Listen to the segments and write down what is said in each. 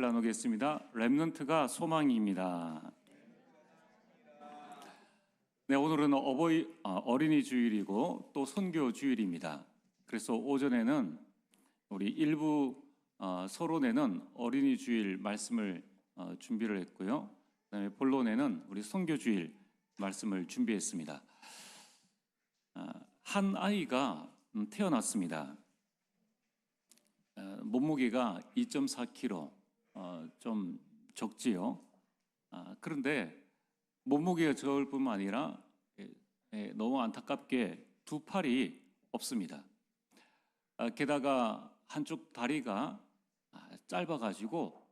나누겠습니다. 렘넌트가 소망입니다. 네, 오늘은 어린이 주일이고 또 선교 주일입니다. 그래서 오전에는 우리 일부 서론에는 어린이 주일 말씀을 준비를 했고요. 그다음에 본론에는 우리 선교 주일 말씀을 준비했습니다. 한 아이가 태어났습니다. 몸무게가 2.4kg, 좀 적지요. 그런데 몸무게가 적을 뿐만 아니라 너무 안타깝게 두 팔이 없습니다. 게다가 한쪽 다리가 짧아가지고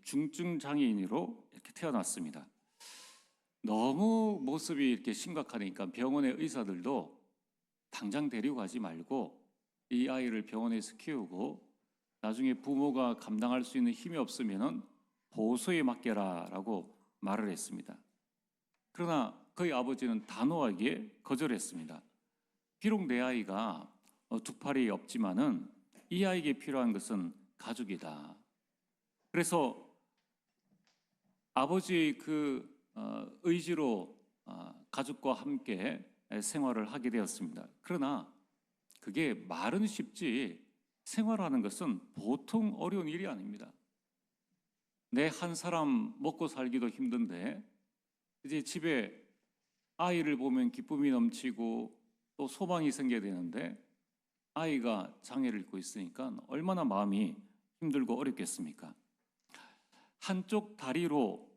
중증 장애인으로 이렇게 태어났습니다. 너무 모습이 이렇게 심각하니까 병원의 의사들도 당장 데려가지 말고 이 아이를 병원에서 키우고 나중에 부모가 감당할 수 있는 힘이 없으면 보호소에 맡겨라라고 말을 했습니다. 그러나 그의 아버지는 단호하게 거절했습니다. 비록 내 아이가 두 팔이 없지만은 이 아이에게 필요한 것은 가족이다. 그래서 아버지의 그 의지로 가족과 함께 생활을 하게 되었습니다. 그러나 그게 말은 쉽지 생활하는 것은 보통 어려운 일이 아닙니다. 내 한 사람 먹고 살기도 힘든데 이제 집에 아이를 보면 기쁨이 넘치고 또 소망이 생겨야 되는데 아이가 장애를 입고 있으니까 얼마나 마음이 힘들고 어렵겠습니까? 한쪽 다리로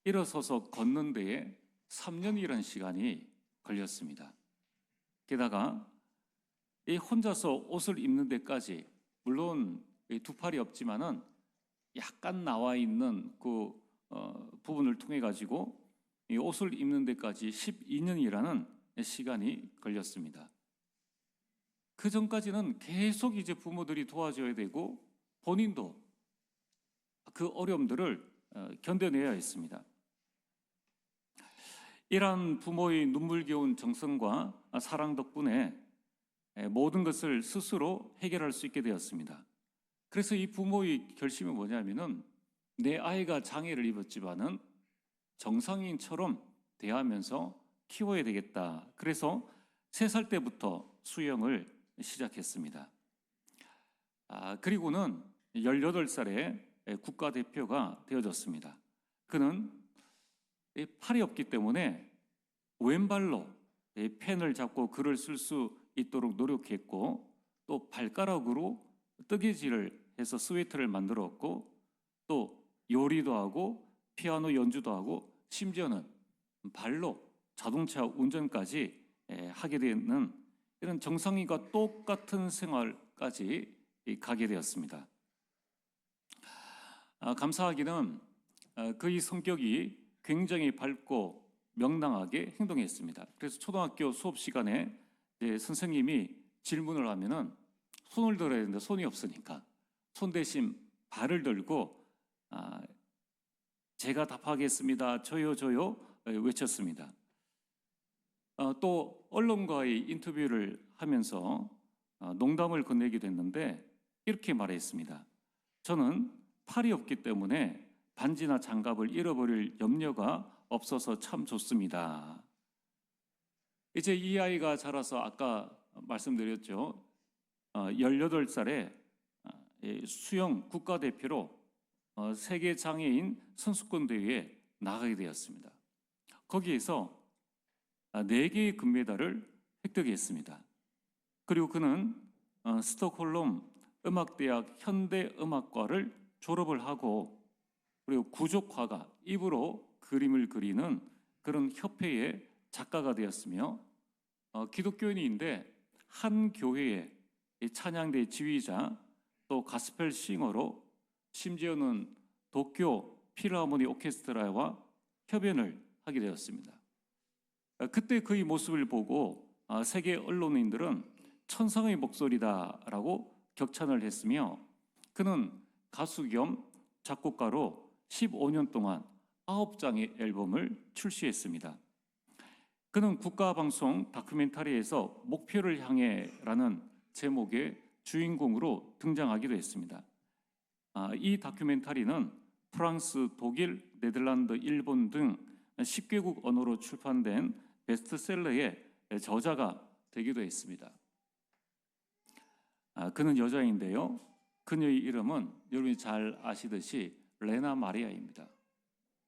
일어서서 걷는 데에 3년이라는 시간이 걸렸습니다. 게다가 이 혼자서 옷을 입는 데까지, 물론 두 팔이 없지만은 약간 나와 있는 그 부분을 통해 가지고 이 옷을 입는 데까지 12년이라는 시간이 걸렸습니다. 그 전까지는 계속 이제 부모들이 도와줘야 되고 본인도 그 어려움들을 견뎌내야 했습니다. 이러한 부모의 눈물겨운 정성과 사랑 덕분에 모든 것을 스스로 해결할 수 있게 되었습니다. 그래서 이 부모의 결심이 뭐냐면은 내 아이가 장애를 입었지만은 정상인처럼 대하면서 키워야 되겠다. 그래서 3살 때부터 수영을 시작했습니다. 그리고는 18살에 국가대표가 되어졌습니다. 그는 팔이 없기 때문에 왼발로 펜을 잡고 글을 쓸 수 있도록 노력했고 또 발가락으로 뜨개질을 해서 스웨터를 만들었고 또 요리도 하고 피아노 연주도 하고 심지어는 발로 자동차 운전까지 하게 되는 이런 정상인과 똑같은 생활까지 가게 되었습니다. 감사하기는 그의 성격이 굉장히 밝고 명랑하게 행동했습니다. 그래서 초등학교 수업 시간에 선생님이 질문을 하면은 손을 들어야 되는데 손이 없으니까 손 대신 발을 들고 제가 답하겠습니다. 저요 외쳤습니다. 또 언론과의 인터뷰를 하면서 농담을 건네기도 했는데 이렇게 말했습니다. 저는 팔이 없기 때문에 반지나 장갑을 잃어버릴 염려가 없어서 참 좋습니다. 이제 이 아이가 자라서 아까 말씀드렸죠. 18살에 수영 국가대표로 세계 장애인 선수권 대회에 나가게 되었습니다. 거기에서 4개의 금메달을 획득했습니다. 그리고 그는 스톡홀름 음악대학 현대음악과를 졸업을 하고 그리고 구족화가 입으로 그림을 그리는 그런 협회의 작가가 되었으며 기독교인인데 한 교회의 찬양대 지휘자 또 가스펠 싱어로 심지어는 도쿄 필하모니 오케스트라와 협연을 하게 되었습니다. 그때 그의 모습을 보고 세계 언론인들은 천상의 목소리다라고 격찬을 했으며 그는 가수 겸 작곡가로 15년 동안 9장의 앨범을 출시했습니다. 그는 국가방송 다큐멘터리에서 목표를 향해라는 제목의 주인공으로 등장하기도 했습니다. 이 다큐멘터리는 프랑스, 독일, 네덜란드, 일본 등 10개국 언어로 출판된 베스트셀러의 저자가 되기도 했습니다. 그는 여자인데요. 그녀의 이름은 여러분이 잘 아시듯이 레나 마리아입니다.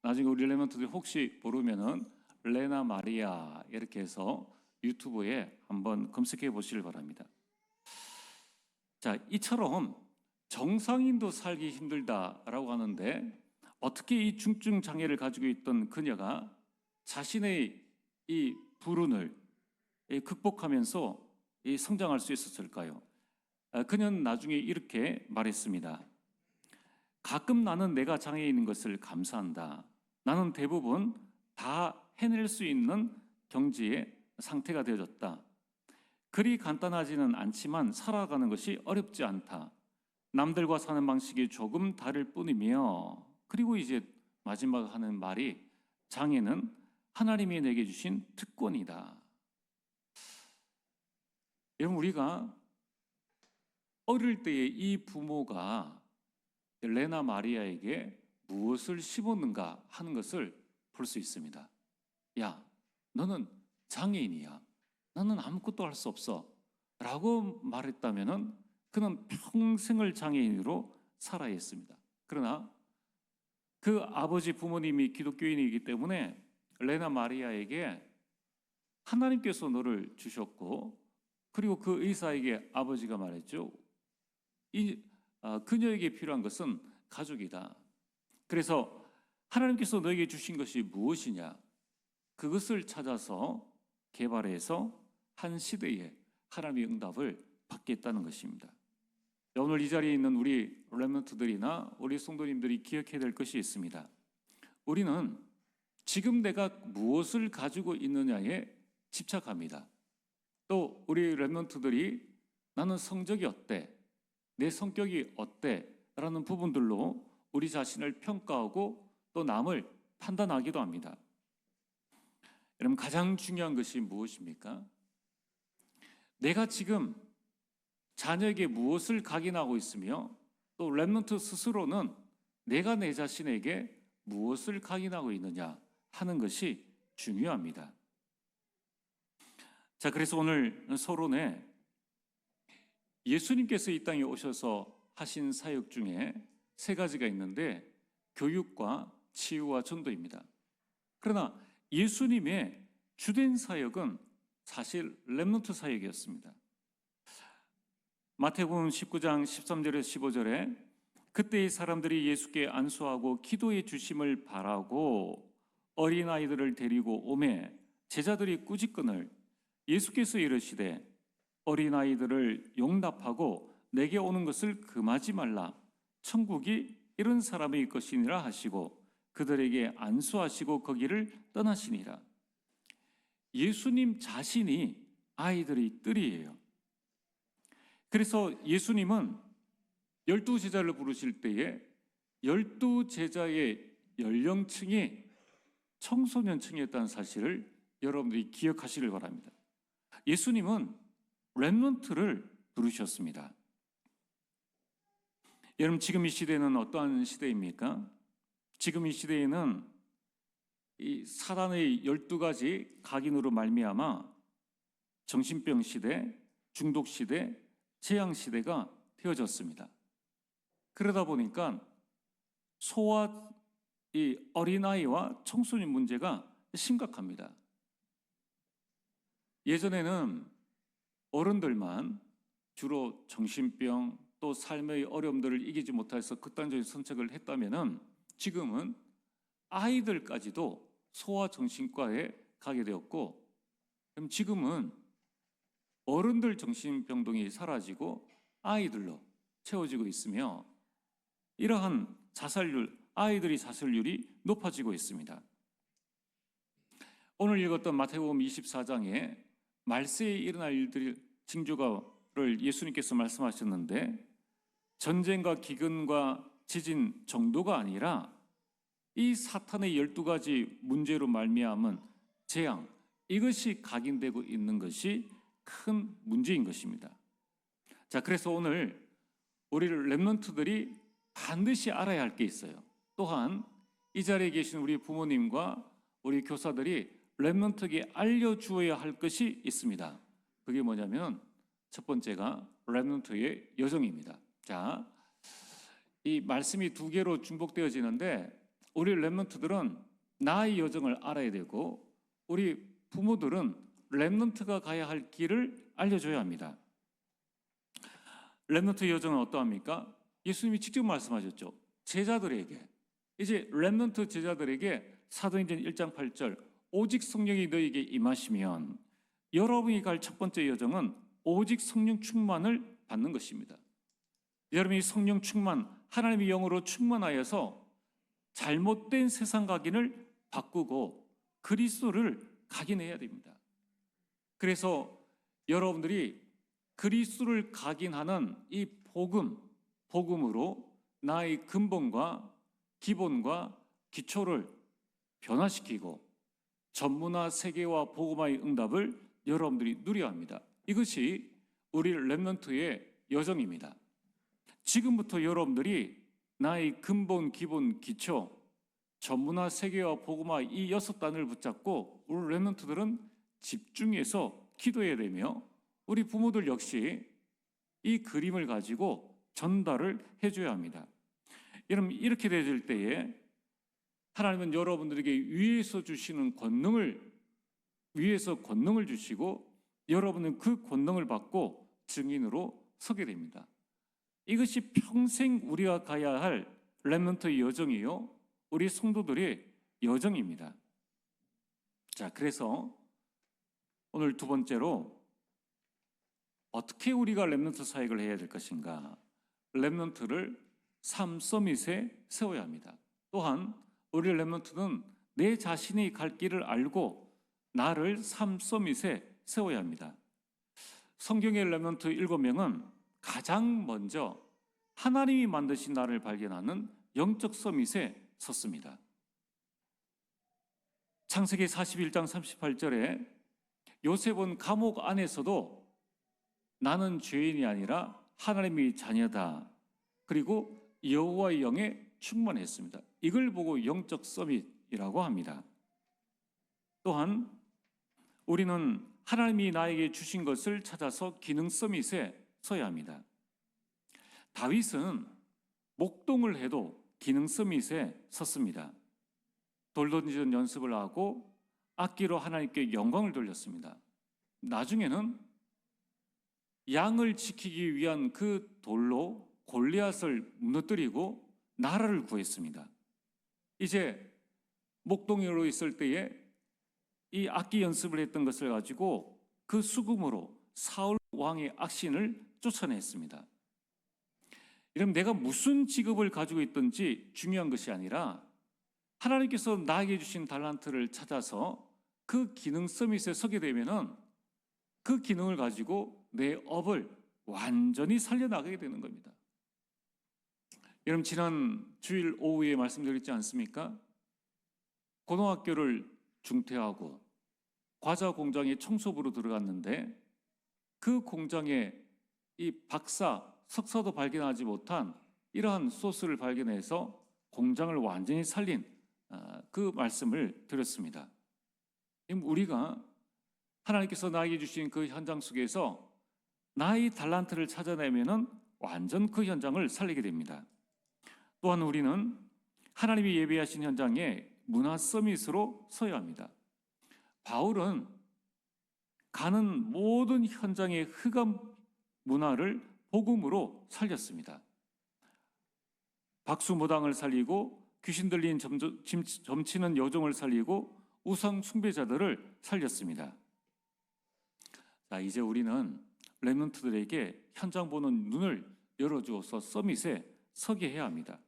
나중에 우리 랩런트들이 혹시 모르면은 레나 마리아 이렇게 해서 유튜브에 한번 검색해 보시길 바랍니다. 자, 이처럼 정상인도 살기 힘들다라고 하는데 어떻게 이 중증 장애를 가지고 있던 그녀가 자신의 이 불운을 극복하면서 성장할 수 있었을까요? 그녀는 나중에 이렇게 말했습니다. 가끔 나는 내가 장애인인 것을 감사한다. 나는 대부분 다 해낼 수 있는 경지의 상태가 되어졌다. 그리 간단하지는 않지만 살아가는 것이 어렵지 않다. 남들과 사는 방식이 조금 다를 뿐이며, 그리고 이제 마지막 하는 말이 장애는 하나님이 내게 주신 특권이다. 여러분, 우리가 어릴 때에 이 부모가 레나 마리아에게 무엇을 심었는가 하는 것을 볼 수 있습니다. 야, 너는 장애인이야. 나는 아무것도 할 수 없어. 라고 말했다면 그는 평생을 장애인으로 살아야 했습니다. 그러나 그 아버지 부모님이 기독교인이기 때문에 레나 마리아에게 하나님께서 너를 주셨고, 그리고 그 의사에게 아버지가 말했죠. 그녀에게 필요한 것은 가족이다. 그래서 하나님께서 너에게 주신 것이 무엇이냐? 그것을 찾아서 개발해서 한 시대에 하나님의 응답을 받겠다는 것입니다. 오늘 이 자리에 있는 우리 렘넌트들이나 우리 성도님들이 기억해야 될 것이 있습니다. 우리는 지금 내가 무엇을 가지고 있느냐에 집착합니다. 또 우리 렘넌트들이 나는 성적이 어때? 내 성격이 어때? 라는 부분들로 우리 자신을 평가하고 또 남을 판단하기도 합니다. 여러분, 가장 중요한 것이 무엇입니까? 내가 지금 자녀에게 무엇을 각인하고 있으며 또 렘넌트 스스로는 내가 내 자신에게 무엇을 각인하고 있느냐 하는 것이 중요합니다. 자, 그래서 오늘 서론에 예수님께서 이 땅에 오셔서 하신 사역 중에 세 가지가 있는데 교육과 치유와 전도입니다. 그러나 예수님의 주된 사역은 사실 렘넌트 사역이었습니다. 마태복음 19장 13절에서 15절에 그때의 사람들이 예수께 안수하고 기도해 주심을 바라고 어린아이들을 데리고 오매 제자들이 꾸짖거늘 예수께서 이르시되 어린아이들을 용납하고 내게 오는 것을 금하지 말라. 천국이 이런 사람의 것이니라 하시고 그들에게 안수하시고 거기를 떠나시니라. 예수님 자신이 아이들의 뜰이에요. 그래서 예수님은 12제자를 부르실 때에 12제자의 연령층이 청소년층이었다는 사실을 여러분들이 기억하시길 바랍니다. 예수님은 렘넌트를 부르셨습니다. 여러분, 지금 이 시대는 어떠한 시대입니까? 지금 이 시대에는 이 사단의 12가지 각인으로 말미암아 정신병 시대, 중독 시대, 재앙 시대가 되어졌습니다. 그러다 보니까 소아 이 어린아이와 청소년 문제가 심각합니다. 예전에는 어른들만 주로 정신병 또 삶의 어려움들을 이기지 못해서 극단적인 선택을 했다면은 지금은 아이들까지도 소아정신과에 가게 되었고, 그럼 지금은 어른들 정신병동이 사라지고 아이들로 채워지고 있으며 이러한 자살률, 아이들의 자살률이 높아지고 있습니다. 오늘 읽었던 마태복음 24장에 말세에 일어날 일들이 징조를 예수님께서 말씀하셨는데 전쟁과 기근과 지진 정도가 아니라 이 사탄의 12가지 문제로 말미암은 재앙, 이것이 각인되고 있는 것이 큰 문제인 것입니다. 자, 그래서 오늘 우리 렘넌트들이 반드시 알아야 할 게 있어요. 또한 이 자리에 계신 우리 부모님과 우리 교사들이 렘넌트에게 알려주어야 할 것이 있습니다. 그게 뭐냐면 첫 번째가 렘넌트의 여정입니다. 자, 이 말씀이 두 개로 중복되어지는데 우리 렘넌트들은 나의 여정을 알아야 되고 우리 부모들은 렘넌트가 가야 할 길을 알려줘야 합니다. 렘넌트 여정은 어떠합니까? 예수님이 직접 말씀하셨죠. 제자들에게, 이제 렘넌트 제자들에게 사도행전 1장 8절 오직 성령이 너에게 임하시면 여러분이 갈 첫 번째 여정은 오직 성령 충만을 받는 것입니다. 여러분이 성령 충만, 하나님의 영으로 충만하여서 잘못된 세상 각인을 바꾸고 그리스도를 각인해야 됩니다. 그래서 여러분들이 그리스도를 각인하는 이 복음으로 나의 근본과 기본과 기초를 변화시키고 전문화 세계와 복음화의 응답을 여러분들이 누려야 합니다. 이것이 우리 렘넌트의 여정입니다. 지금부터 여러분들이 나의 근본, 기본, 기초, 전문화 세계와 복음화 이 6단을 붙잡고 우리 렘넌트들은 집중해서 기도해야 되며 우리 부모들 역시 이 그림을 가지고 전달을 해줘야 합니다. 여러분 이렇게 되질 때에 하나님은 여러분들에게 위에서 주시는 위에서 권능을 주시고 여러분은 그 권능을 받고 증인으로 서게 됩니다. 이것이 평생 우리가 가야 할 렘넌트의 여정이요 우리 성도들의 여정입니다. 자, 그래서 오늘 두 번째로 어떻게 우리가 렘넌트 사역을 해야 될 것인가? 렘넌트를 삶 서밋에 세워야 합니다. 또한 우리 렘넌트는 내 자신이 갈 길을 알고 나를 삶 서밋에 세워야 합니다. 성경의 렘넌트 7명은 가장 먼저 하나님이 만드신 나를 발견하는 영적 서밋에 섰습니다. 창세기 41장 38절에 요셉은 감옥 안에서도 나는 죄인이 아니라 하나님의 자녀다. 그리고 여호와의 영에 충만했습니다. 이걸 보고 영적 서밋이라고 합니다. 또한 우리는 하나님이 나에게 주신 것을 찾아서 기능 서밋에 서야 합니다. 다윗은 목동을 해도 기능 서밋에 섰습니다. 돌던지는 연습을 하고 악기로 하나님께 영광을 돌렸습니다. 나중에는 양을 지키기 위한 그 돌로 골리앗을 무너뜨리고 나라를 구했습니다. 이제 목동으로 있을 때에 이 악기 연습을 했던 것을 가지고 그 수금으로 사울 왕의 악신을 쫓아냈습니다. 이러면 내가 무슨 직업을 가지고 있든지 중요한 것이 아니라 하나님께서 나에게 주신 달란트를 찾아서 그 기능 서밋에 서게 되면은 그 기능을 가지고 내 업을 완전히 살려나가게 되는 겁니다. 여러분 지난 주일 오후에 말씀드렸지 않습니까? 고등학교를 중퇴하고 과자 공장에 청소부로 들어갔는데 그 공장에 이 박사, 석사도 발견하지 못한 이러한 소스를 발견해서 공장을 완전히 살린 그 말씀을 드렸습니다. 우리가 하나님께서 나에게 주신 그 현장 속에서 나의 달란트를 찾아내면은 완전 그 현장을 살리게 됩니다. 또한 우리는 하나님이 예비하신 현장에 문화 서밋으로 서야 합니다. 바울은 가는 모든 현장의 흑암 문화를 복음으로 살렸습니다. 박수무당을 살리고 귀신 들린 점치는 여종을 살리고 우상 숭배자들을 살렸습니다. 자, 이제 우리는 렘넌트들에게 현장 보는 눈을 열어주어서 서밋에 서게 해야 합니다.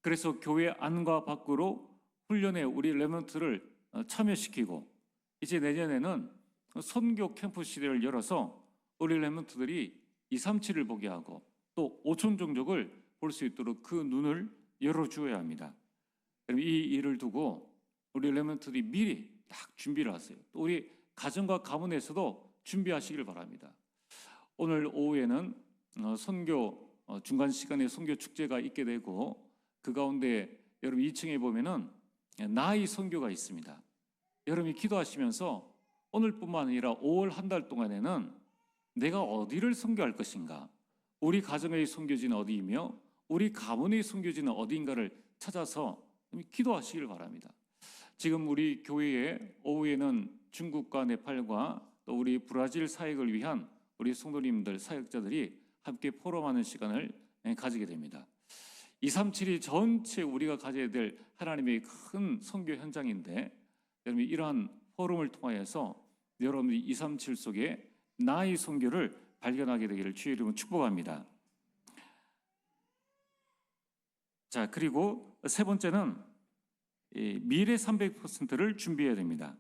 그래서 교회 안과 밖으로 훈련에 우리 렘넌트를 참여시키고 이제 내년에는 선교 캠프 시대를 열어서 우리 렘넌트들이 237을 보게 하고 또 오촌 종족을 볼 수 있도록 그 눈을 열어주어야 합니다. 이 일을 두고 우리 렘넌트들이 미리 딱 준비를 하세요. 또 우리 가정과 가문에서도 준비하시길 바랍니다. 오늘 오후에는 선교 중간 시간에 선교 축제가 있게 되고 그 가운데 여러분 2층에 보면은 나이 선교가 있습니다. 여러분이 기도하시면서 오늘뿐만 아니라 5월 한 달 동안에는 내가 어디를 선교할 것인가, 우리 가정의 선교지는 어디이며 우리 가문의 선교지는 어디인가를 찾아서 기도하시길 바랍니다. 지금 우리 교회에 오후에는 중국과 네팔과 또 우리 브라질 사역을 위한 우리 성도님들, 사역자들이 함께 포럼하는 시간을 가지게 됩니다. 237이 전체 우리가 가져야 될 하나님의 큰 선교 현장인데, 여러분 이러한 포럼을 통하여서 여러분이 237 속에 나의 선교를 발견하게 되기를 주의 이름으로 축복합니다. 자, 그리고 세 번째는 미래 300%를 준비해야 됩니다.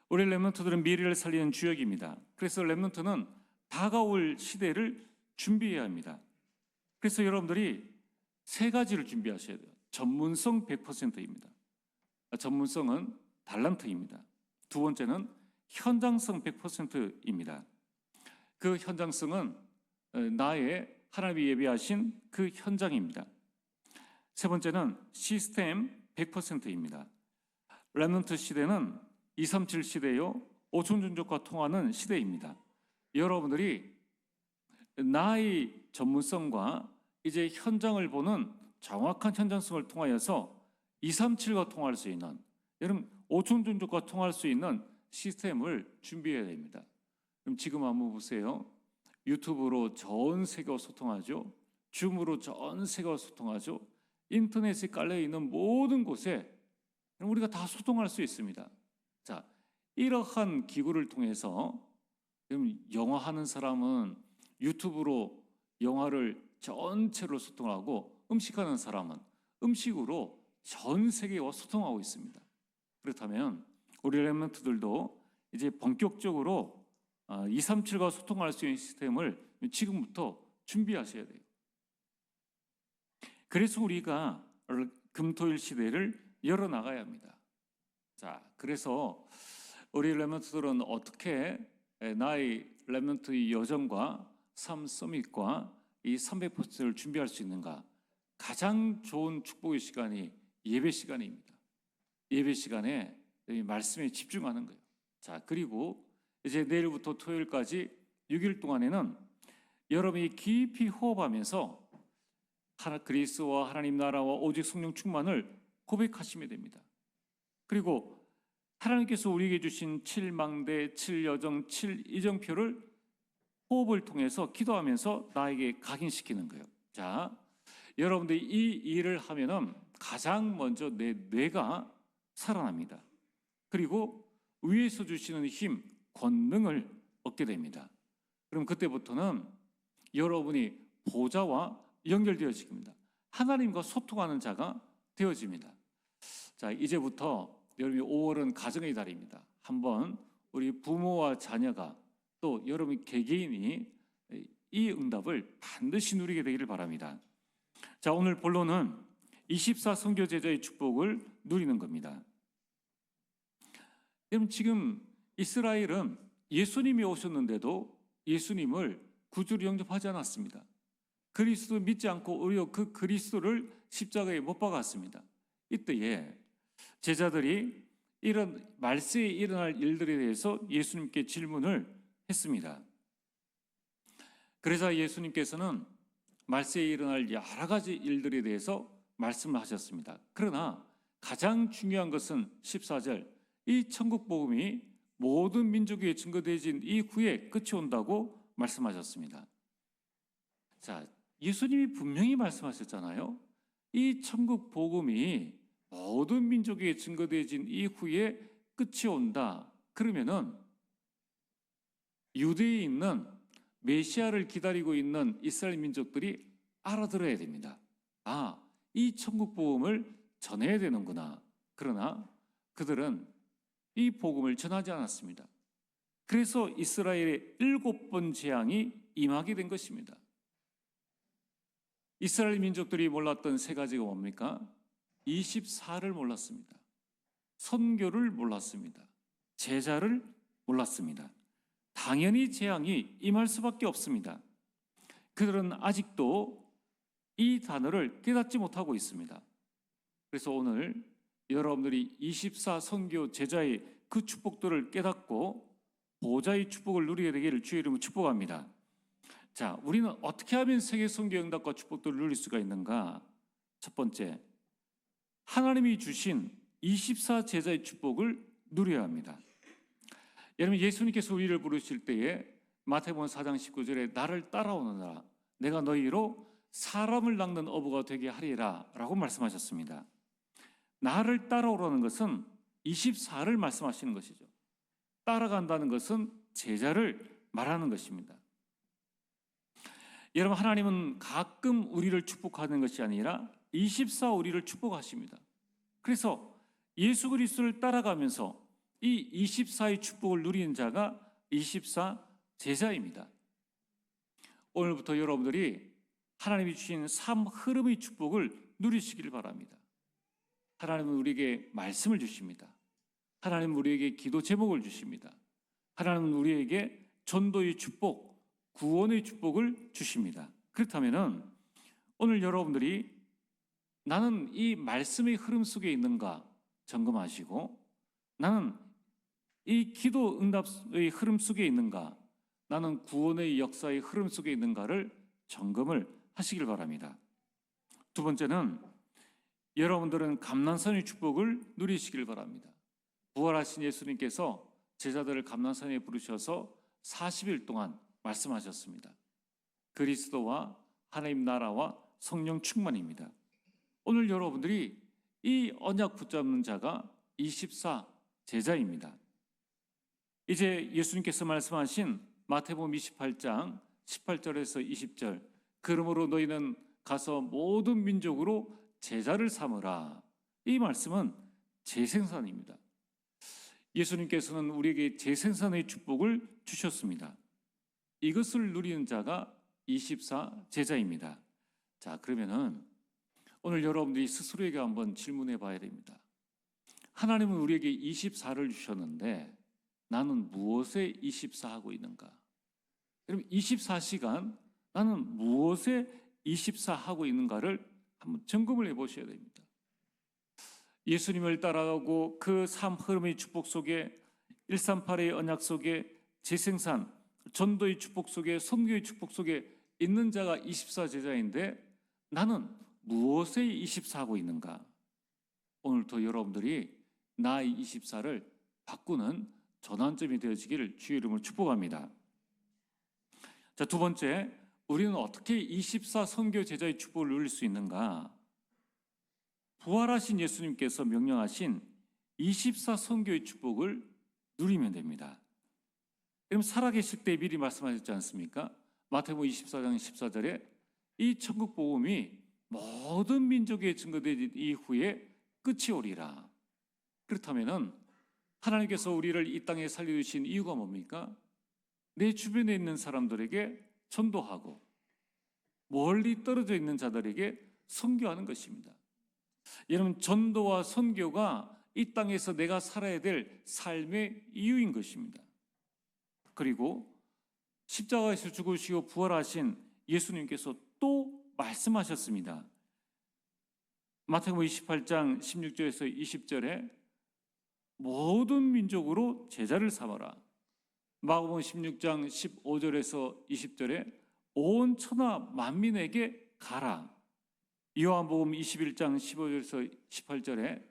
우리 렘넌트들은 미래를 살리는 주역입니다. 그래서 렘넌트는 다가올 시대를 준비해야 합니다. 그래서 여러분들이 세 가지를 준비하셔야 돼요. 전문성 100%입니다. 전문성은 달란트입니다. 두 번째는 현장성 100%입니다. 그 현장성은 나의 하나님이 예비하신 그 현장입니다. 세 번째는 시스템 100%입니다. 렘넌트 시대는 237 시대요, 오촌종족과 통하는 시대입니다. 여러분들이 나의 전문성과 이제 현장을 보는 정확한 현장성을 통하여서 237과 통할 수 있는, 여러분 오촌종족과 통할 수 있는 시스템을 준비해야 됩니다. 그럼 지금 한번 보세요. 유튜브로 전 세계와 소통하죠. 줌으로 전 세계와 소통하죠. 인터넷에 깔려있는 모든 곳에 우리가 다 소통할 수 있습니다. 자, 이러한 기구를 통해서 영화 하는 사람은 유튜브로 영화를 전체로 소통하고, 음식하는 사람은 음식으로 전 세계와 소통하고 있습니다. 그렇다면 우리 렘넌트들도 이제 본격적으로 237과 소통할 수 있는 시스템을 지금부터 준비하셔야 돼요. 그래서 우리가 금토일 시대를 열어나가야 합니다. 자, 그래서 우리 렘넌트들은 어떻게 나의 렘넌트의 여정과 삶 서밋과 이 300%를 준비할 수 있는가? 가장 좋은 축복의 시간이 예배 시간입니다. 예배 시간에 말씀에 집중하는 거예요. 자, 그리고 이제 내일부터 토요일까지 6일 동안에는 여러분이 깊이 호흡하면서 그리스도와 하나님 나라와 오직 성령 충만을 고백하시면 됩니다. 그리고 하나님께서 우리에게 주신 7망대, 7여정, 7이정표를 호흡을 통해서 기도하면서 나에게 각인시키는 거예요. 자, 여러분들이 이 일을 하면은 가장 먼저 내 뇌가 살아납니다. 그리고 위에서 주시는 힘, 권능을 얻게 됩니다. 그럼 그때부터는 여러분이 보좌와 연결되어집니다. 하나님과 소통하는 자가 되어집니다. 자, 이제부터 여러분이 5월은 가정의 달입니다. 한번 우리 부모와 자녀가 또 여러분 개개인이 이 응답을 반드시 누리게 되기를 바랍니다. 자, 오늘 본론은 24 선교 제자의 축복을 누리는 겁니다. 여러분 지금 이스라엘은 예수님이 오셨는데도 예수님을 구주로 영접하지 않았습니다. 그리스도 믿지 않고 오히려 그 그리스도를 십자가에 못 박았습니다. 이때에 제자들이 이런 말세에 일어날 일들에 대해서 예수님께 질문을 했습니다. 그래서 예수님께서는 말세에 일어날 여러 가지 일들에 대해서 말씀을 하셨습니다. 그러나 가장 중요한 것은 14절, 이 천국 복음이 모든 민족에 증거되어진 이후에 끝이 온다고 말씀하셨습니다. 자, 예수님이 분명히 말씀하셨잖아요. 이 천국 복음이 모든 민족에 증거되어진 이후에 끝이 온다. 그러면은 유대에 있는 메시아를 기다리고 있는 이스라엘 민족들이 알아들어야 됩니다. 아, 이 천국 복음을 전해야 되는구나. 그러나 그들은 이 복음을 전하지 않았습니다. 그래서 이스라엘의 7번 재앙이 임하게 된 것입니다. 이스라엘 민족들이 몰랐던 세 가지가 뭡니까? 24를 몰랐습니다. 선교를 몰랐습니다. 제자를 몰랐습니다. 당연히 재앙이 임할 수밖에 없습니다. 그들은 아직도 이 단어를 깨닫지 못하고 있습니다. 그래서 오늘 여러분들이 24 선교 제자의 그 축복들을 깨닫고 보좌의 축복을 누리게 되기를 주의 이름으로 축복합니다. 자, 우리는 어떻게 하면 세계 선교 응답과 축복들을 누릴 수가 있는가? 첫 번째, 하나님이 주신 24 제자의 축복을 누려야 합니다. 여러분, 예수님께서 우리를 부르실 때에 마태복음 4장 19절에 나를 따라오느라 내가 너희로 사람을 낚는 어부가 되게 하리라 라고 말씀하셨습니다. 나를 따라오라는 것은 24를 말씀하시는 것이죠. 따라간다는 것은 제자를 말하는 것입니다. 여러분, 하나님은 가끔 우리를 축복하는 것이 아니라 24 우리를 축복하십니다. 그래서 예수 그리스도를 따라가면서 이 24의 축복을 누리는 자가 24 제자입니다. 오늘부터 여러분들이 하나님이 주신 삶 흐름의 축복을 누리시기를 바랍니다. 하나님은 우리에게 말씀을 주십니다. 하나님은 우리에게 기도 제목을 주십니다. 하나님은 우리에게 전도의 축복, 구원의 축복을 주십니다. 그렇다면 오늘 여러분들이 나는 이 말씀의 흐름 속에 있는가 점검하시고, 나는 이 기도 응답의 흐름 속에 있는가, 나는 구원의 역사의 흐름 속에 있는가를 점검을 하시길 바랍니다. 두 번째는 여러분들은 감난산의 축복을 누리시길 바랍니다. 부활하신 예수님께서 제자들을 감난산에 부르셔서 40일 동안 말씀하셨습니다. 그리스도와 하나님 나라와 성령 충만입니다. 오늘 여러분들이 이 언약 붙잡는 자가 24 제자입니다. 이제 예수님께서 말씀하신 마태복음 28장 18절에서 20절, 그러므로 너희는 가서 모든 민족으로 제자를 삼으라. 이 말씀은 재생산입니다. 예수님께서는 우리에게 재생산의 축복을 주셨습니다. 이것을 누리는 자가 24 제자입니다. 자, 그러면은 오늘 여러분들이 스스로에게 한번 질문해 봐야 됩니다. 하나님은 우리에게 24를 주셨는데 나는 무엇에 24 하고 있는가? 그럼 24시간 나는 무엇에 24 하고 있는가를 한번 점검을 해 보셔야 됩니다. 예수님을 따라가고 그 삶 흐름의 축복 속에, 138의 언약 속에, 재생산, 전도의 축복 속에, 선교의 축복 속에 있는 자가 24 제자인데 나는 무엇에 24 하고 있는가? 오늘도 여러분들이 나의 24를 바꾸는 전환점이 되어지기를 주의 이름으로 축복합니다. 자, 두 번째, 우리는 어떻게 24 선교 제자의 축복을 누릴 수 있는가? 부활하신 예수님께서 명령하신 24 선교의 축복을 누리면 됩니다. 그럼 살아계실 때 미리 말씀하셨지 않습니까? 마태복음 24장 14절에 이 천국 복음이 모든 민족에 증거된 이후에 끝이 오리라. 그렇다면은 하나님께서 우리를 이 땅에 살려주신 이유가 뭡니까? 내 주변에 있는 사람들에게 전도하고 멀리 떨어져 있는 자들에게 선교하는 것입니다. 여러분, 전도와 선교가 이 땅에서 내가 살아야 될 삶의 이유인 것입니다. 그리고 십자가에서 죽으시고 부활하신 예수님께서 또 말씀하셨습니다. 마태복음 28장 16절에서 20절에 모든 민족으로 제자를 삼아라. 마가복음 16장 15절에서 20절에 온 천하 만민에게 가라. 요한복음 21장 15절에서 18절에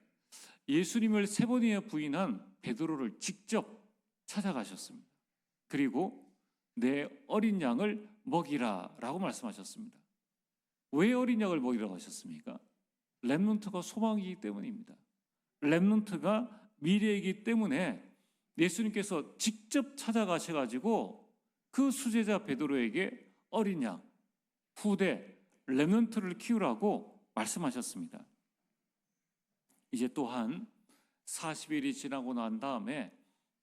예수님을 3번이나 부인한 베드로를 직접 찾아가셨습니다. 그리고 내 어린 양을 먹이라 라고 말씀하셨습니다. 왜 어린 양을 먹이라고 하셨습니까? 렘넌트가 소망이기 때문입니다. 렘넌트가 미래이기 때문에 예수님께서 직접 찾아가셔가지고 그 수제자 베드로에게 어린 양, 후대, 렘넌트를 키우라고 말씀하셨습니다. 이제 또한 40일이 지나고 난 다음에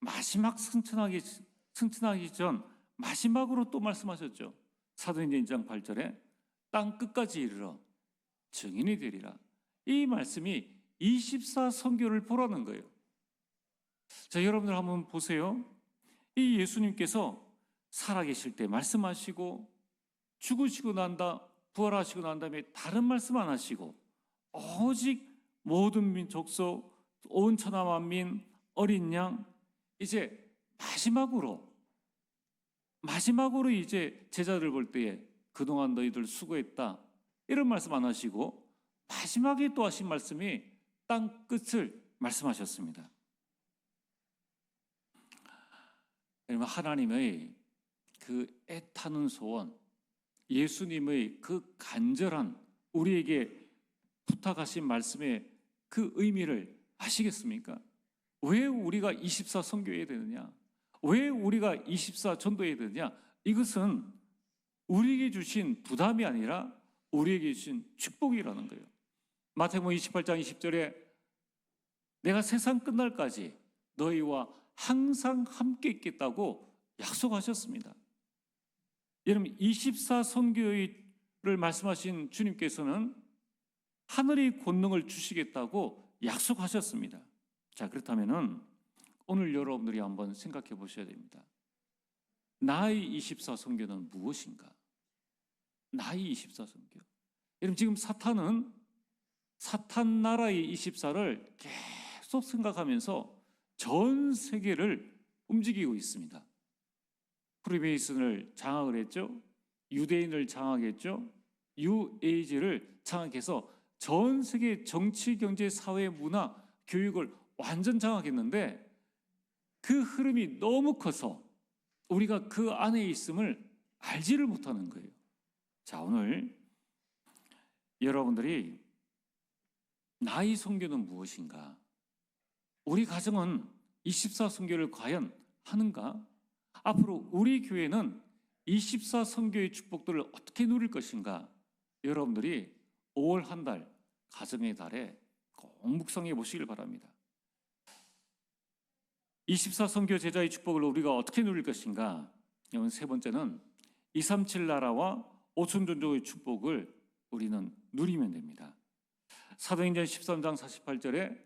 마지막 승천하기 전 마지막으로 또 말씀하셨죠. 사도행전 2장 8절에 땅 끝까지 이르러 증인이 되리라. 이 말씀이 24 선교를 보라는 거예요. 자, 여러분들 한번 보세요. 이 예수님께서 살아계실 때 말씀하시고 죽으시고 난다 부활하시고 난 다음에 다른 말씀 안 하시고 오직 모든 민족속 온 천하 만민 어린 양 이제 마지막으로 이제 제자들 볼 때에 그동안 너희들 수고했다 이런 말씀 안 하시고 마지막에 또 하신 말씀이 땅 끝을 말씀하셨습니다. 여러분, 하나님의 그 애타는 소원, 예수님의 그 간절한 우리에게 부탁하신 말씀의 그 의미를 아시겠습니까? 왜 우리가 24 선교해야 되느냐? 왜 우리가 24 전도해야 되느냐? 이것은 우리에게 주신 부담이 아니라 우리에게 주신 축복이라는 거예요. 마태복음 28장 20절에 내가 세상 끝날까지 너희와 항상 함께 있겠다고 약속하셨습니다. 여러분, 24 선교를 말씀하신 주님께서는 하늘의 권능을 주시겠다고 약속하셨습니다. 자, 그렇다면은 오늘 여러분들이 한번 생각해 보셔야 됩니다. 나의 24 선교는 무엇인가? 나의 24 선교. 여러분, 지금 사탄 나라의 24를 계속 생각하면서 전 세계를 움직이고 있습니다. 프리메이슨을 장악을 했죠. 유대인을 장악했죠. 뉴에이지를 장악해서 전 세계 정치, 경제, 사회, 문화, 교육을 완전 장악했는데 그 흐름이 너무 커서 우리가 그 안에 있음을 알지를 못하는 거예요. 자, 오늘 여러분들이 나의 선교는 무엇인가? 우리 가정은 24 선교를 과연 하는가? 앞으로 우리 교회는 24 선교의 축복들을 어떻게 누릴 것인가? 여러분들이 5월 한 달 가정의 달에 꼭 묵상해 보시길 바랍니다. 24 선교 제자의 축복을 우리가 어떻게 누릴 것인가? 세 번째는 237 나라와 5천 종족의 축복을 우리는 누리면 됩니다. 사도행전 13장 48절에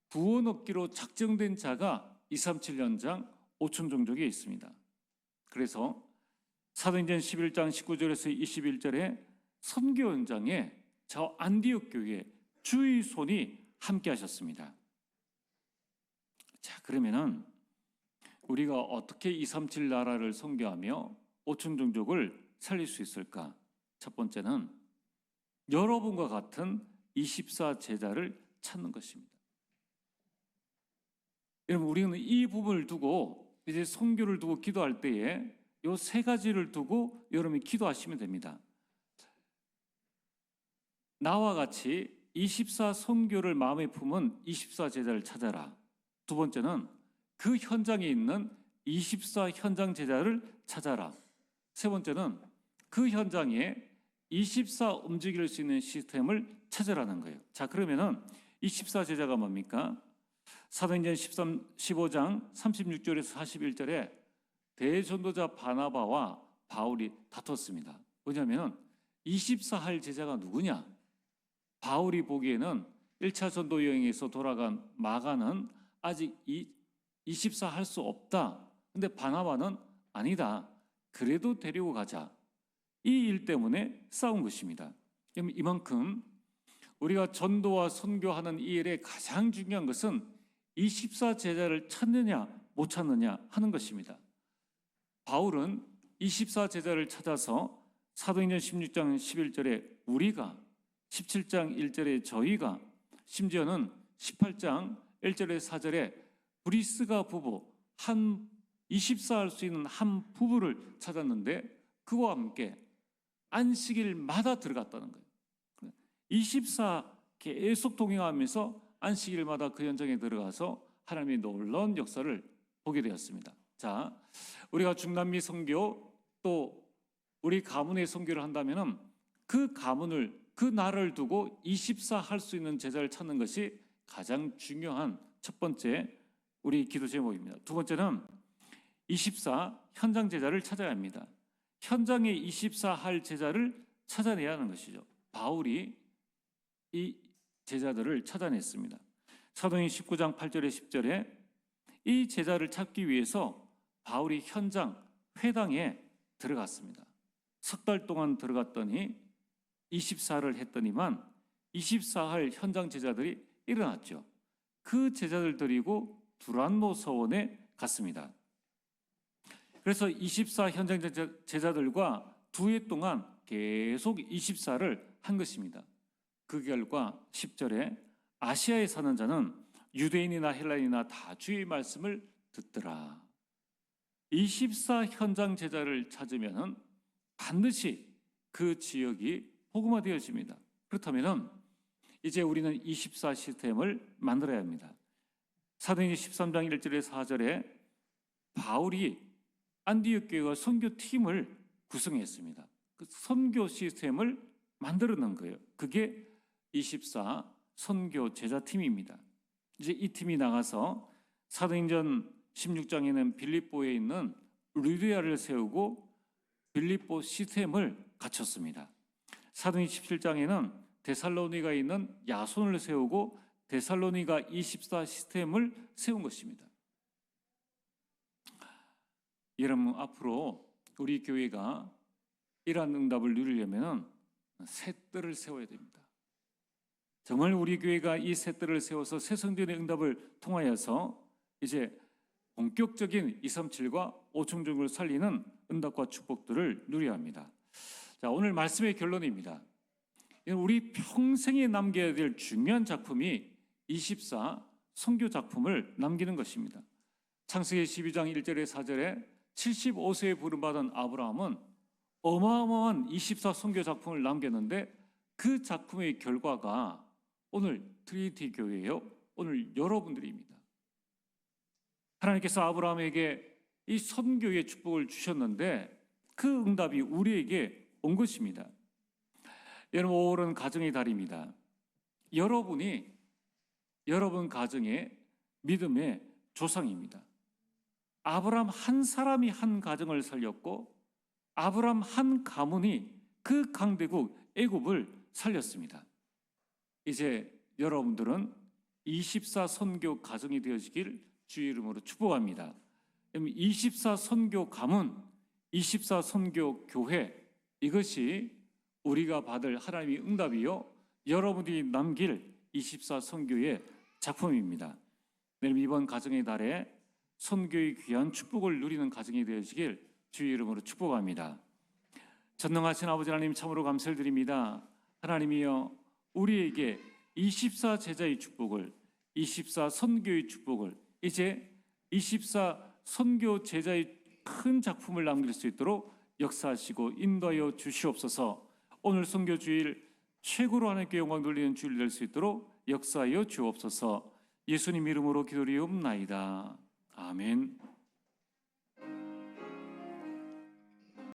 구원 얻기로 작정된 자가 237연장 5천 종족에 있습니다. 그래서 사도행전 11장 19절에서 21절에 선교 현장에 저 안디옥 교회 주의 손이 함께 하셨습니다. 자, 그러면은 우리가 어떻게 237 나라를 선교하며 5천 종족을 살릴 수 있을까? 첫 번째는 여러분과 같은 24 제자를 찾는 것입니다. 여러분, 우리는 이 부분을 두고 이제 선교를 두고 기도할 때에 이 세 가지를 두고 여러분이 기도하시면 됩니다. 나와 같이 24 선교를 마음에 품은 24 제자를 찾아라. 두 번째는 그 현장에 있는 24 현장 제자를 찾아라. 세 번째는 그 현장에 24 움직일 수 있는 시스템을 찾으라는 거예요. 자, 그러면은 24 제자가 뭡니까? 사도행전 15장 36절에서 41절에 대전도자 바나바와 바울이 다퉜습니다. 왜냐하면 24 할 제자가 누구냐? 바울이 보기에는 1차 전도 여행에서 돌아간 마가는 아직 24 할 수 없다. 근데 바나바는 아니다. 그래도 데리고 가자. 이 일 때문에 싸운 것입니다. 이만큼 우리가 전도와 선교하는 이 일에 가장 중요한 것은 24 제자를 찾느냐 못 찾느냐 하는 것입니다. 바울은 24 제자를 찾아서 사도행전 16장 11절에 우리가, 17장 1절에 저희가, 심지어는 18장 1절에 4절에 브리스가 부부, 한 24 할 수 있는 한 부부를 찾았는데 그와 함께 안식일마다 들어갔다는 거예요. 24 계속 동행하면서 안식일마다 그 현장에 들어가서 하나님의 놀라운 역사를 보게 되었습니다. 자, 우리가 중남미 선교 또 우리 가문의 선교를 한다면은 그 가문을 그 나라를 두고 24 할 수 있는 제자를 찾는 것이 가장 중요한 첫 번째 우리 기도 제목입니다. 두 번째는 24 현장 제자를 찾아야 합니다. 현장에 24 할 제자를 찾아내야 하는 것이죠. 바울이 이 제자들을 찾아냈습니다. 사도행전 19장 8절에 10절에 이 제자를 찾기 위해서 바울이 현장 회당에 들어갔습니다. 석 달 동안 들어갔더니 24를 했더니만 24할 현장 제자들이 일어났죠. 그 제자들 데리고 두란노 서원에 갔습니다. 그래서 24 현장 제자들과 2해 동안 계속 24를 한 것입니다. 그 결과 10절에 아시아에 사는 자는 유대인이나 헬라인이나 다 주의 말씀을 듣더라. 24 현장 제자를 찾으면 반드시 그 지역이 복음화되어집니다. 그렇다면 이제 우리는 24 시스템을 만들어야 합니다. 사도행전 13장 1절에 4절에 바울이 안디옥 교회와 선교팀을 구성했습니다. 그 선교 시스템을 만들어 놓은 거예요. 그게 24 선교 제자팀입니다. 이제 이 팀이 나가서 사도행전 16장에는 빌립보에 있는 루디아를 세우고 빌립보 시스템을 갖췄습니다. 사도행전 17장에는 데살로니가에 있는 야손을 세우고 데살로니가 24 시스템을 세운 것입니다. 여러분, 앞으로 우리 교회가 이러한 응답을 누리려면 새 뜰을 세워야 됩니다. 정말 우리 교회가 이 새 뜰을 세워서 새 성전의 응답을 통하여서 이제 본격적인 237과 5청중을 살리는 응답과 축복들을 누려야 합니다. 자, 오늘 말씀의 결론입니다. 우리 평생에 남겨야 될 중요한 작품이 24 선교 작품을 남기는 것입니다. 창세기 12장 1절에 4절에 75세에 부름받은 아브라함은 어마어마한 24 선교 작품을 남겼는데 그 작품의 결과가 오늘 트리니티 교회예요. 오늘 여러분들입니다. 하나님께서 아브라함에게 이 선교의 축복을 주셨는데 그 응답이 우리에게 온 것입니다. 여러분, 5월은 가정의 달입니다. 여러분이 여러분 가정의 믿음의 조상입니다. 아브라함 한 사람이 한 가정을 살렸고 아브라함 한 가문이 그 강대국 애굽을 살렸습니다. 이제 여러분들은 24 선교 가정이 되어지길 주의 이름으로 축복합니다. 24 선교 가문, 24 선교 교회, 이것이 우리가 받을 하나님의 응답이요 여러분들이 남길 24 선교의 작품입니다. 이번 가정의 달에 선교의 귀한 축복을 누리는 가정이 되어지길 주의 이름으로 축복합니다. 전능하신 아버지 하나님, 참으로 감사를 드립니다. 하나님이여, 우리에게 24 제자의 축복을, 24 선교의 축복을, 이제 24 선교 제자의 큰 작품을 남길 수 있도록 역사하시고 인도하여 주시옵소서. 오늘 선교 주일 최고로 하나님께 영광 돌리는 주일 될 수 있도록 역사하여 주옵소서. 예수님 이름으로 기도리옵나이다. 아멘.